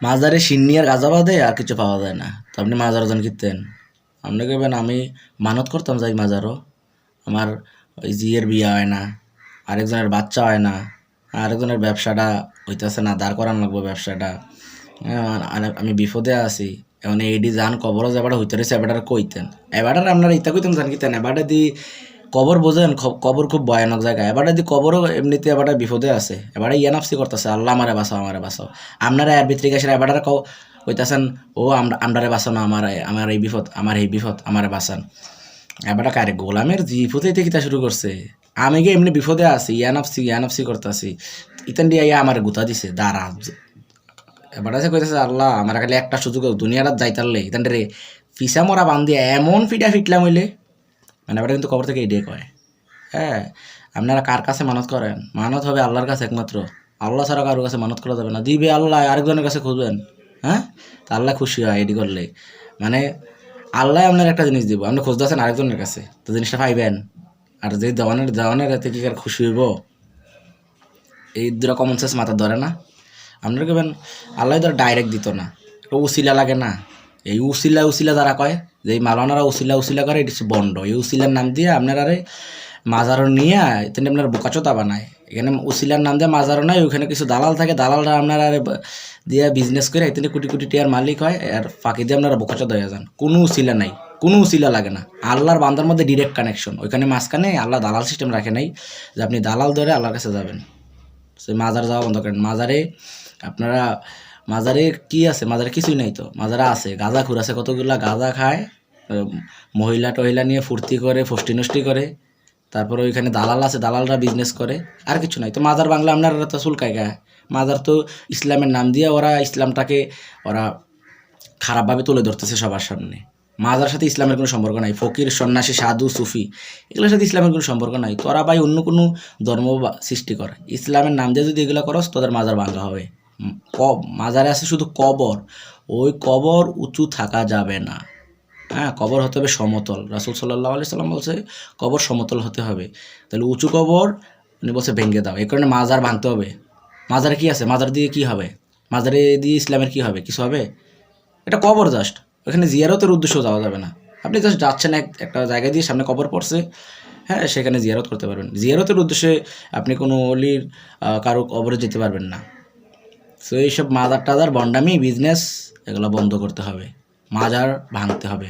মাজারে সিন্নি আর গাঁজা বাদে আর কিছু পাওয়া যায় না। তো আপনি মাজারও যান কিনতেন, আপনি কইবেন আমি মানত করতাম যাই মাজারও, আমার ওই জিয়ের বিয়া হয় না, আরেকজনের বাচ্চা হয় না, আরেকজনের ব্যবসাটা হইতেছে না, দাঁড় করান লাগবো ব্যবসাটা, আমি বিপদে আছি, এখন এইডি যান কবরও যাবাটা হইতে রয়েছে, এবারটা কইতেন, এবারটার আপনারা ইতা কইতেন জান কিতেন, এবারটা দি কবর বোঝেন, কবর খুব ভয়ানক জায়গা, এবারটা দি কবরও এমনিতে এবারটা বিপদে আছে, এবারটা ইয়ানাফসি করতেছে আল্লাহ আমারে বাঁচাও আমারে বাঁচাও, আপনারা এর ভিতরে গেছেন এবারটা কইতাছেন ও আমরারে বাঁচানো, আমার এই বিপদ, আমার এই বিপদ, আমারে বাঁচান। এবারটা কারে গোলামের বিপদে থেকে কিতা শুরু করছে, আমি গিয়ে এমনি বিপদে আছি, ইয়ানাফসি করতেছি, ইতান দিয়া ইয়া আমার গুতা দিছে দাঁড়া, এবার আছে কইতেছে আল্লাহ আমার খালি একটা সুযোগ দুনিয়াটা যাইতারলে ইতান রে ফিসা মরা বান্ধি এমন ফিটা ফিটলাম হইলে, মানে এবার কিন্তু কবর থেকে এটাই কয়। হ্যাঁ, আপনারা কার কাছে মানত করেন? মানত হবে আল্লাহর কাছে একমাত্র, আল্লাহ ছাড়া কারোর কাছে মানত করা যাবে না, দিবে আল্লাহ, আরেকজনের কাছে খুঁজবেন। হ্যাঁ, তা আল্লাহ খুশি হয় এটি করলে, মানে আল্লাহ আপনার একটা জিনিস দিব, আপনি খুঁজতেছেন আরেকজনের কাছে, তো জিনিসটা পাইবেন, আর যে দেওয়ানের এতে কি আর খুশি হইব? এই দুটা কমন সেন্স মাথা ধরে না? আপনারা কেবেন আল্লাহ ধর ডাইরেক্ট দিত না, একটা উসিলা লাগে না, এই উসিলা যারা কয় যে এই মালানারা উসিলা করে, এটি হচ্ছে বন্ড, এই উসিলার নাম দিয়ে আপনারা মাজারও নিয়ে তিনি আপনার বোকাচোতা বানায়, এখানে উসিলার নাম দিয়ে মাজারও নাই, ওখানে কিছু দালাল থাকে, দালালরা আপনারা দিয়ে বিজনেস করে এখানে কোটি কোটি টিয়ার মালিক হয়, আর ফাঁকি দিয়ে আপনারা বোকাচোতা হয়ে যান, কোনো উসিলা নাই, কোনো উসিলা লাগে না, আল্লাহর বান্দার মধ্যে ডিরেক্ট কানেকশন, ওইখানে মাঝখানে আল্লাহ দালাল সিস্টেম রাখে নাই যে আপনি দালাল ধরে আল্লাহর কাছে যাবেন। সেই মাজার যাওয়া বন্ধ করেন। আপনারা মাজারে কি আছে? মাজারে কিছুই নাই তো, মাজারে আছে গাঁজা খুর আছে, কতগুলা গাঁজা খায়, মহিলা টহিলা নিয়ে ফুর্তি করে, ফষ্টি নষ্টি করে, তারপরে ওইখানে দালাল আছে, দালালরা বিজনেস করে, আর কিছু নাই তো। মাজার বাংলা আপনারা তো চুলকায় গায়, মাজার তো ইসলামের নাম দিয়ে ওরা ইসলামটাকে ওরা খারাপভাবে তুলে ধরতেছে সবার সামনে। মাজার সাথে ইসলামের কোনো সম্পর্ক নাই, ফকির সন্ন্যাসী সাধু সুফি এগুলোর সাথে ইসলামের কোনো সম্পর্ক নাই, তোরা ভাই অন্য কোনো ধর্ম সৃষ্টি করে, ইসলামের নাম দিয়ে যদি এগুলো করস তোদের মাজার ভাঙা হবে। মাজারে আছে শুধু কবর, ওই কবর উঁচু থাকা যাবে না। হ্যাঁ, কবর হতে হবে সমতল, রাসূল সাল্লাল্লাহু আলাইহি সাল্লাম বলছে কবর সমতল হতে হবে, তাহলে উঁচু কবর উনি বলছে ভেঙে দাও, এই কারণে মাজার ভাঙতে হবে। মাজারে কি আছে? মাজার দিয়ে কি হবে? মাজারে দিয়ে ইসলামের কি হবে? কিছু হবে? এটা কবর জাস্ট, ওখানে জিয়ারতের উদ্দেশ্য যাওয়া যাবে না, আপনি জাস্ট যাচ্ছেন একটা জায়গা দিয়ে, সামনে কবর পড়ছে, হ্যাঁ সেখানে জিয়ারত করতে পারবেন, জিয়ারতের উদ্দেশ্যে আপনি কোনো অলির কারো কবরে যেতে পারবেন না। সো এইসব মাজার টাজার বন্ডামি বিজনেস এগুলো বন্ধ করতে হবে, মাজার ভাঙতে হবে।